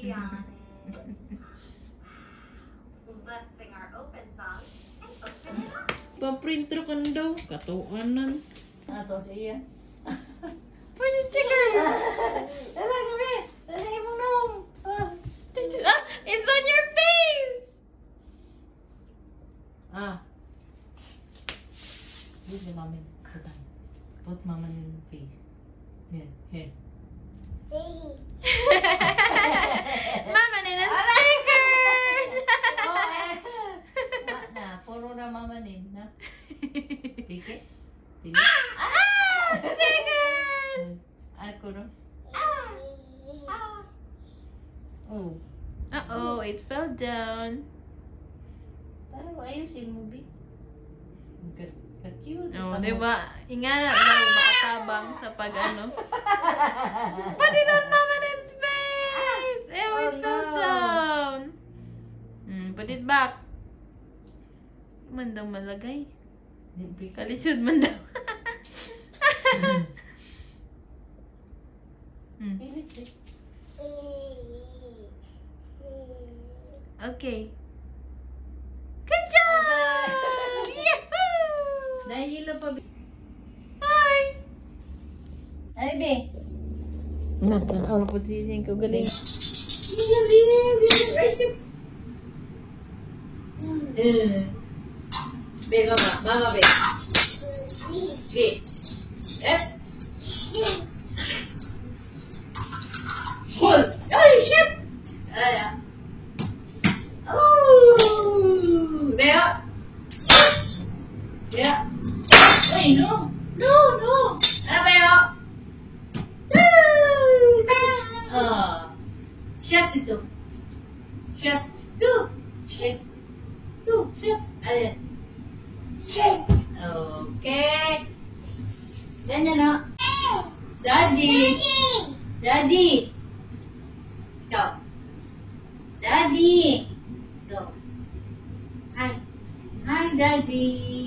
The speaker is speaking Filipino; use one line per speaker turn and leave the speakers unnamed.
be honest. Let's sing our open song and open it up.
Pa-printro ka na daw. Katuanan.
Ito siya.
Where's the sticker?
Dala kami. Dala mo nung.
It's on your face!
This is mama. Put mama in the face. Here.
Mama nila stickers!
Puro na mama nin. Pike?
Stickers!
Ako no? Oh.
Uh-oh, it fell down.
Parang ayusin mo, Bi. Ka-cute.
Oh, diba? Ingana daw makatabang sa pag-ano. Put it on Mama Ned's face! Ew, it fell down. Put it back. Man daw malagay. Kalisod man daw. Okay. Good job! Yahoo!
Nahihilo pa, Bi.
Hi!
Ay, Bi.
Natanaw po sising ko galing.
Bi, mama, Bi. Bi. Hold. Ay, shit! Ay, oh! Bea. Bea. Ay, no. No. Ano, Bea? Shut ito. Shut. Shut. Ayan. Okay. Ganyan na. Daddy. Ito. Daddy. Ito. Hi, Daddy.